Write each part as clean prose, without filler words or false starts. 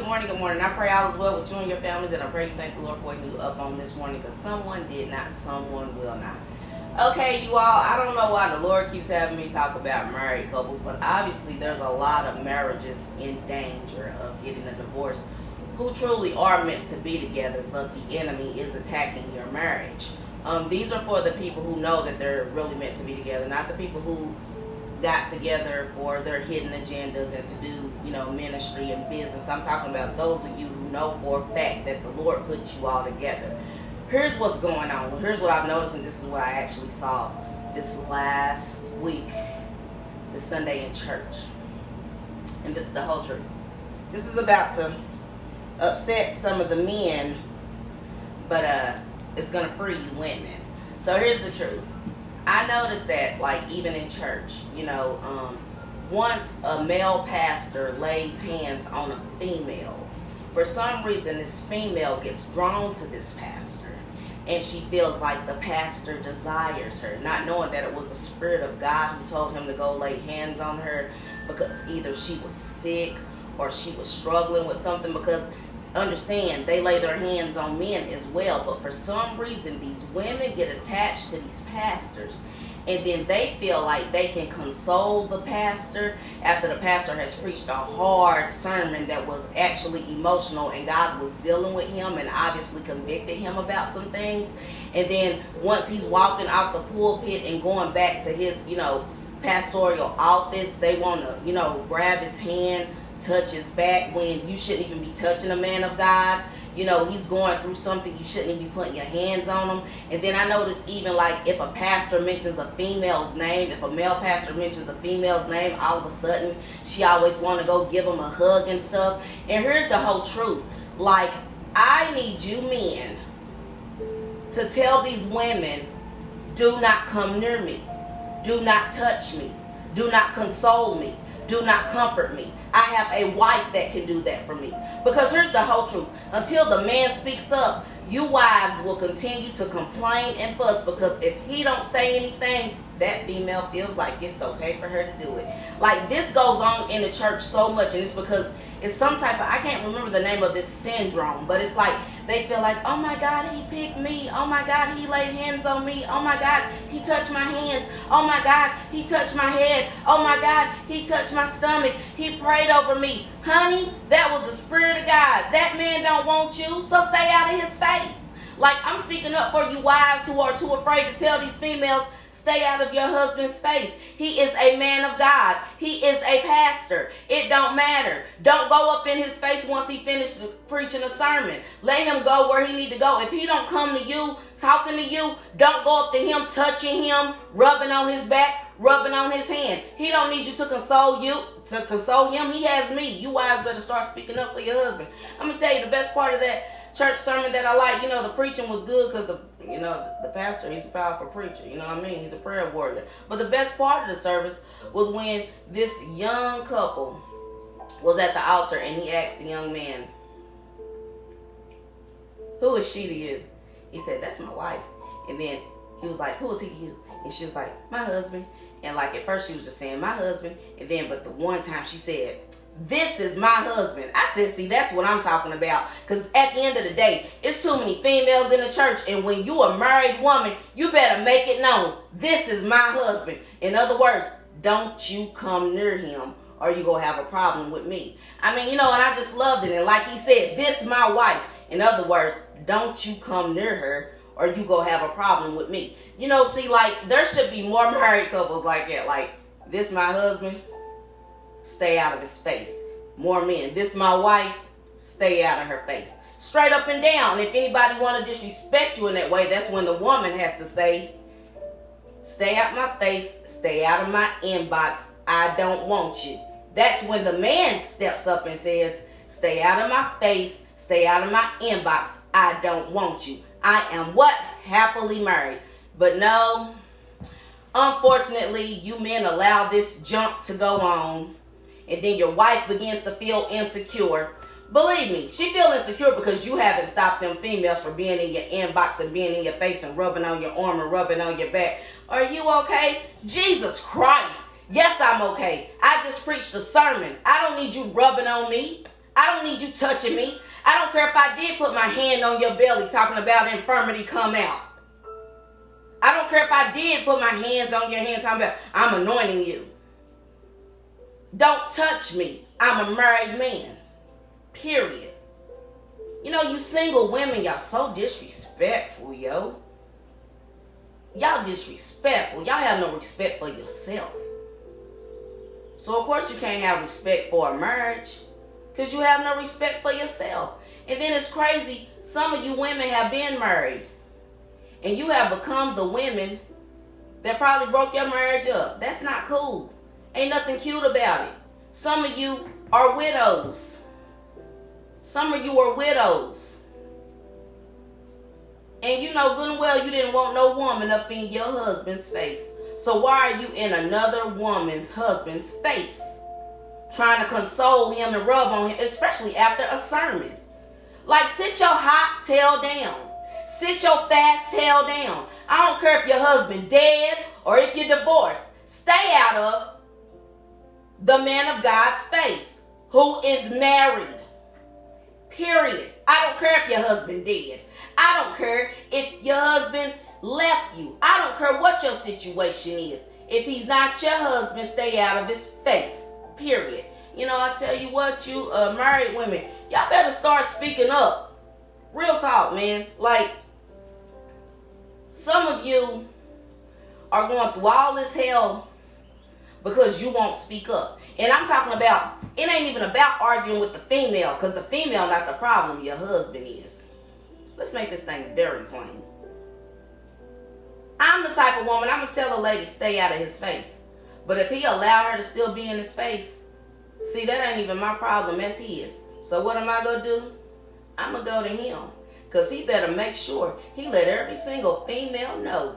morning, good morning. I pray all is well with you and your families, and I pray you thank the Lord for waking you up on this morning, because someone did not, someone will not. Okay, you all, I don't know why the Lord keeps having me talk about married couples, but obviously there's a lot of marriages in danger of getting a divorce who truly are meant to be together, but the enemy is attacking your marriage. These are for the people who know that they're really meant to be together, not the people who got together for their hidden agendas and to do, ministry and business. I'm talking about those of you who know for a fact that the Lord put you all together. Here's what's going on. Here's what I've noticed, and this is what I actually saw this last week, this Sunday in church. And this is the whole truth. This is about to upset some of the men, but it's going to free you women. So here's the truth. I noticed that, even in church, once a male pastor lays hands on a female, for some reason this female gets drawn to this pastor, and she feels like the pastor desires her, not knowing that it was the Spirit of God who told him to go lay hands on her, because either she was sick or she was struggling with something. Because understand, they lay their hands on men as well, but for some reason these women get attached to these pastors, and then they feel like they can console the pastor after the pastor has preached a hard sermon that was actually emotional, and God was dealing with him and obviously convicted him about some things. And then once he's walking out the pulpit and going back to his pastoral office, they want to grab his hand, touch his back, when you shouldn't even be touching a man of God. He's going through something, you shouldn't even be putting your hands on him. And then I notice even if a pastor mentions a female's name, if a male pastor mentions a female's name, all of a sudden she always want to go give him a hug and stuff. And here's the whole truth. I need you men to tell these women, do not come near me, do not touch me, do not console me, do not comfort me. I have a wife that can do that for me. Because here's the whole truth. Until the man speaks up, you wives will continue to complain and fuss, because if he don't say anything, that female feels like it's okay for her to do it. This goes on in the church so much, and it's because it's some type of, I can't remember the name of this syndrome, but it's they feel like, oh my God, he picked me. Oh my God, he laid hands on me. Oh my God, he touched my hands. Oh my God, he touched my head. Oh my God, he touched my stomach. He prayed over me. Honey, that was the Spirit of God. That man don't want you, so stay out of his face. I'm speaking up for you wives who are too afraid to tell these females, stay out of your husband's face. He is a man of God. He is a pastor. It don't matter. Don't go up in his face once he finished preaching a sermon. Let him go where he need to go. If he don't come to you, talking to you, don't go up to him, touching him, rubbing on his back, rubbing on his hand. He don't need you to console you. To console him, he has me. You wives better start speaking up for your husband. I'm going to tell you the best part of that church sermon that I like, the preaching was good, because the pastor, he's a powerful preacher, he's a prayer warrior. But the best part of the service was when this young couple was at the altar, and he asked the young man, who is she to you? He said, that's my wife. And then he was like, who is he to you? And she was like, my husband. And at first she was just saying my husband, and then but the one time she said, this is my husband. I said, see, that's what I'm talking about. Because at the end of the day, it's too many females in the church. And when you a married woman, you better make it known. This is my husband. In other words, don't you come near him, or you going to have a problem with me. And I just loved it. And like he said, this is my wife. In other words, don't you come near her, or you going to have a problem with me. See, there should be more married couples like that. This my husband, stay out of his face. More men, this my wife, stay out of her face. Straight up and down. If anybody want to disrespect you in that way, that's when the woman has to say, stay out my face, stay out of my inbox, I don't want you. That's when the man steps up and says, stay out of my face, stay out of my inbox, I don't want you. I am what? Happily married. But no, unfortunately, you men allow this junk to go on, and then your wife begins to feel insecure. Believe me, she feels insecure because you haven't stopped them females from being in your inbox and being in your face and rubbing on your arm and rubbing on your back. Are you okay? Jesus Christ. Yes, I'm okay. I just preached a sermon. I don't need you rubbing on me. I don't need you touching me. I don't care if I did put my hand on your belly talking about infirmity come out. I don't care if I did put my hands on your hand talking about I'm anointing you. Don't touch me. I'm a married man. Period. You know, you single women, y'all so disrespectful, yo. Y'all disrespectful. Y'all have no respect for yourself. So, of course, you can't have respect for a marriage because you have no respect for yourself. And then it's crazy. Some of you women have been married and you have become the women that probably broke your marriage up. That's not cool. Ain't nothing cute about it. Some of you are widows. Some of you are widows. And you know good and well you didn't want no woman up in your husband's face. So why are you in another woman's husband's face? Trying to console him and rub on him, especially after a sermon. Like, sit your hot tail down. Sit your fast tail down. I don't care if your husband dead or if you're divorced. Stay out of the man of God's face who is married. Period. I don't care if your husband dead. I don't care if your husband left you. I don't care what your situation is. If he's not your husband, stay out of his face. Period. You know, I tell you what, you married women, y'all better start speaking up. Real talk, man. Like, some of you are going through all this hell because you won't speak up. And I'm talking about, it ain't even about arguing with the female, because the female not the problem, your husband is. Let's make this thing very plain. I'm the type of woman, I'm going to tell a lady, stay out of his face. But if he allow her to still be in his face, see, that ain't even my problem as he is. So what am I going to do? I'm going to go to him. Because he better make sure he let every single female know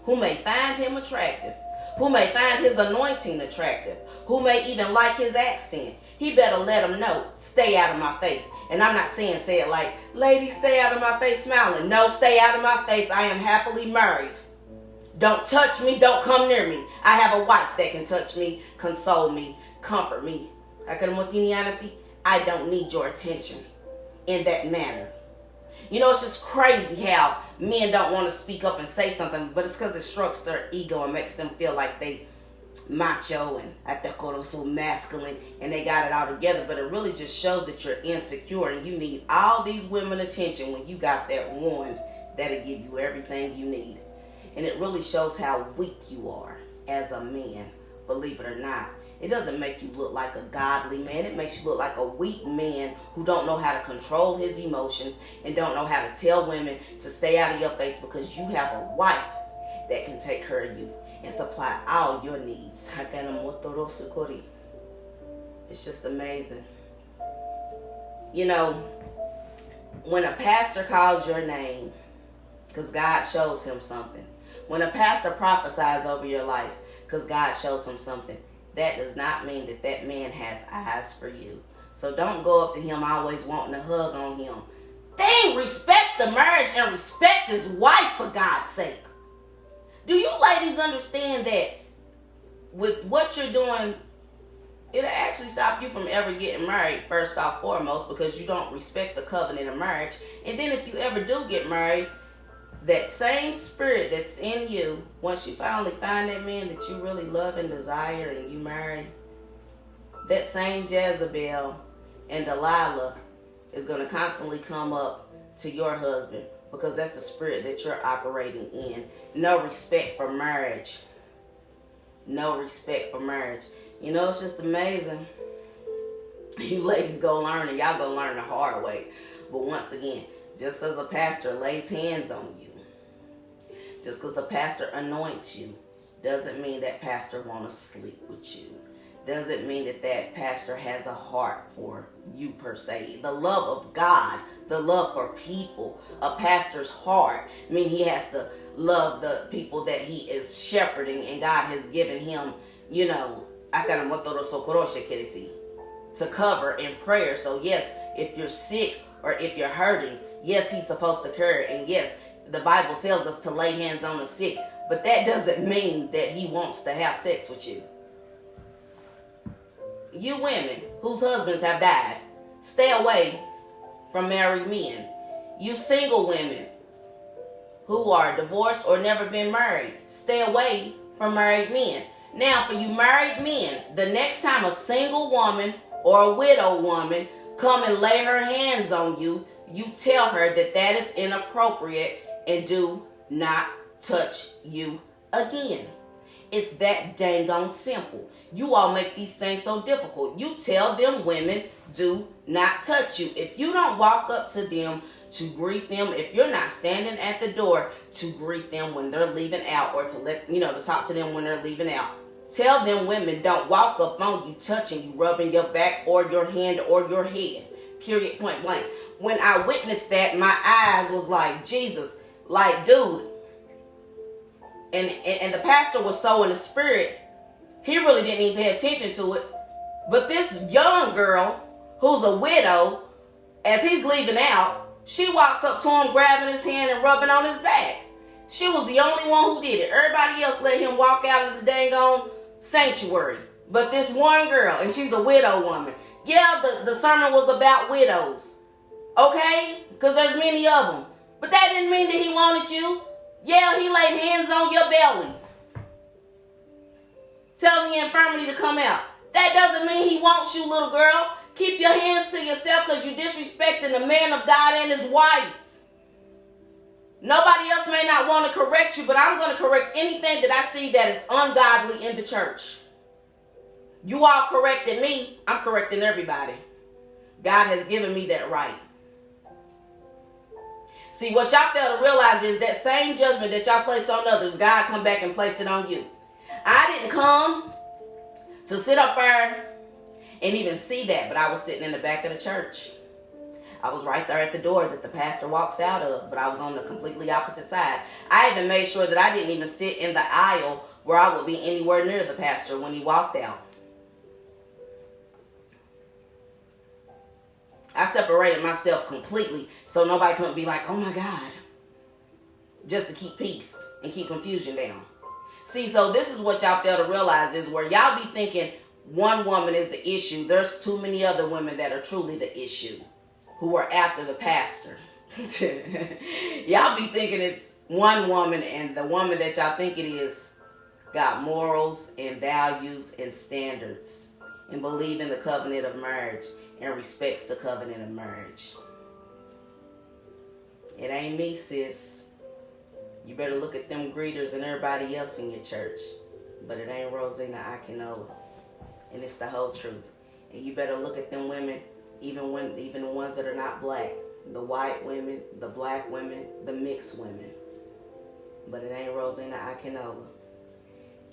who may find him attractive, who may find his anointing attractive, who may even like his accent. He better let them know, stay out of my face. And I'm not saying, say it like, lady, stay out of my face smiling. No, stay out of my face. I am happily married. Don't touch me. Don't come near me. I have a wife that can touch me, console me, comfort me. I don't need your attention in that manner. You know, it's just crazy how men don't want to speak up and say something, but it's because it strokes their ego and makes them feel like they macho and so masculine and they got it all together. But it really just shows that you're insecure and you need all these women attention when you got that one that'll give you everything you need. And it really shows how weak you are as a man, believe it or not. It doesn't make you look like a godly man. It makes you look like a weak man who don't know how to control his emotions and don't know how to tell women to stay out of your face because you have a wife that can take care of you and supply all your needs. It's just amazing. You know, when a pastor calls your name, because God shows him something. When a pastor prophesies over your life, because God shows him something, that does not mean that that man has eyes for you. So don't go up to him always wanting a hug on him. Dang, respect the marriage and respect his wife for God's sake. Do you ladies understand that with what you're doing, it'll actually stop you from ever getting married, first off foremost, because you don't respect the covenant of marriage. And then if you ever do get married, that same spirit that's in you, once you finally find that man that you really love and desire and you marry, that same Jezebel and Delilah is going to constantly come up to your husband because that's the spirit that you're operating in. No respect for marriage. No respect for marriage. You know, it's just amazing. You ladies go learn and y'all go learn the hard way. But once again, just because a pastor lays hands on you, just because a pastor anoints you, doesn't mean that pastor want to sleep with you. Doesn't mean that that pastor has a heart for you per se. The love of God, the love for people, a pastor's heart. I mean, he has to love the people that he is shepherding and God has given him, you know, to cover in prayer. So yes, if you're sick or if you're hurting, yes, he's supposed to care. And yes, the Bible tells us to lay hands on the sick. But that doesn't mean that he wants to have sex with you. You women whose husbands have died, Stay away from married men. You single women who are divorced or never been married, stay away from married men. Now, for you married men, the next time a single woman or a widow woman come and lay her hands on you, you tell her that that is inappropriate and do not touch you again. It's that dang on simple. You all make these things so difficult. You tell them women do not touch you. If you don't walk up to them to greet them, if you're not standing at the door to greet them when they're leaving out, or to talk to them when they're leaving out, tell them women don't walk up on you, touching you, rubbing your back or your hand or your head. Period, point blank. When I witnessed that, my eyes was like, Jesus, like, dude. And the pastor was so in the spirit, he really didn't even pay attention to it. But this young girl, who's a widow, as he's leaving out, she walks up to him, grabbing his hand and rubbing on his back. She was the only one who did it. Everybody else let him walk out of the dang on sanctuary. But this one girl, and she's a widow woman. Yeah, the sermon was about widows. Okay? Because there's many of them. But that didn't mean that he wanted you. Yeah, he laid hands on your belly, telling the infirmity to come out. That doesn't mean he wants you, little girl. Keep your hands to yourself, because you're disrespecting the man of God and his wife. Nobody else may not want to correct you, but I'm going to correct anything that I see that is ungodly in the church. You all corrected me, I'm correcting everybody. God has given me that right. See, what y'all fail to realize is that same judgment that y'all place on others, God come back and place it on you. I didn't come to sit up there and even see that, but I was sitting in the back of the church. I was right there at the door that the pastor walks out of, but I was on the completely opposite side. I even made sure that I didn't even sit in the aisle where I would be anywhere near the pastor when he walked out. I separated myself completely so nobody couldn't be like, oh my God, just to keep peace and keep confusion down. See, so this is what y'all fail to realize is where y'all be thinking one woman is the issue. There's too many other women that are truly the issue who are after the pastor. Y'all be thinking it's one woman, and the woman that y'all think it is got morals and values and standards and believe in the covenant of marriage and respects the covenant of marriage. It ain't me, sis. You better look at them greeters and everybody else in your church. But it ain't Rosina Akinola. And it's the whole truth. And you better look at them women, even the ones that are not black. The white women, the black women, the mixed women. But it ain't Rosina Akinola.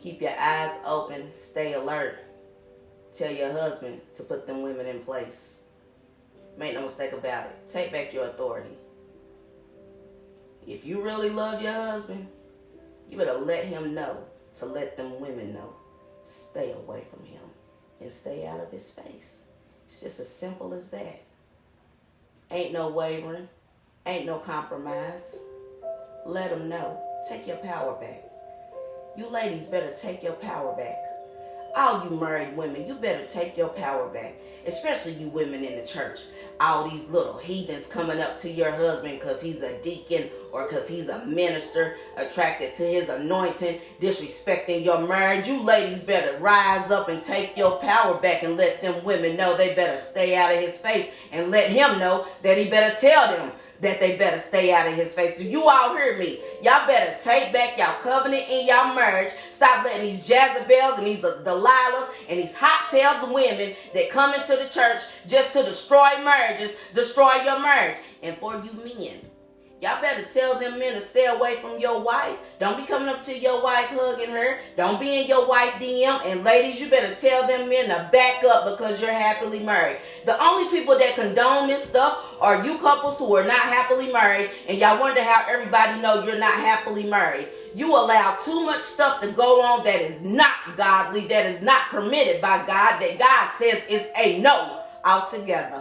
Keep your eyes open. Stay alert. Tell your husband to put them women in place. Make no mistake about it. Take back your authority. If you really love your husband, you better let him know to let them women know. Stay away from him and stay out of his face. It's just as simple as that. Ain't no wavering. Ain't no compromise. Let him know. Take your power back. You ladies better take your power back. All you married women, you better take your power back. Especially you women in the church. All these little heathens coming up to your husband because he's a deacon or because he's a minister, attracted to his anointing, disrespecting your marriage. You ladies better rise up and take your power back and let them women know they better stay out of his face, and let him know that he better tell them that they better stay out of his face. Do you all hear me? Y'all better take back y'all covenant in y'all marriage. Stop letting these Jezebels and these Delilahs and these hot-tailed women that come into the church just to destroy marriages, destroy your marriage. And for you men, y'all better tell them men to stay away from your wife. Don't be coming up to your wife hugging her. Don't be in your wife DM. And ladies, you better tell them men to back up because you're happily married. The only people that condone this stuff are you couples who are not happily married, and y'all wonder how everybody know you're not happily married. You allow too much stuff to go on that is not godly, that is not permitted by God, that God says is a no altogether.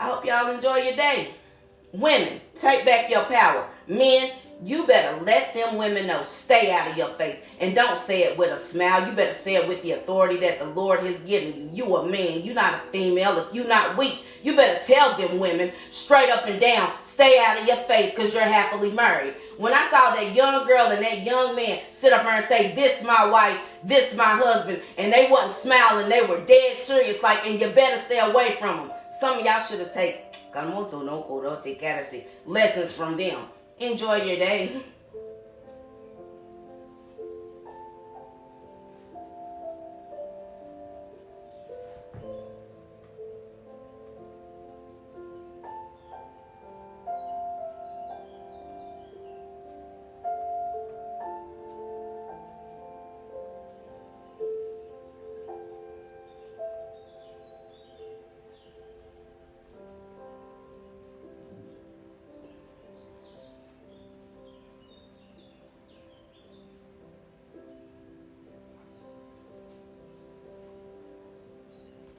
I hope y'all enjoy your day. Women, take back your power. Men, You better let them women know, stay out of your face. And don't say it with a smile. You better say it with the authority that the Lord has given you. You a man. You not a female. If you not weak, you better tell them women straight up and down, stay out of your face because you're happily married. When I saw that young girl and that young man sit up there and say, this my wife, this my husband, and they wasn't smiling, they were dead serious, like, and you better stay away from them. Some of y'all should have taken lessons from them. Enjoy your day.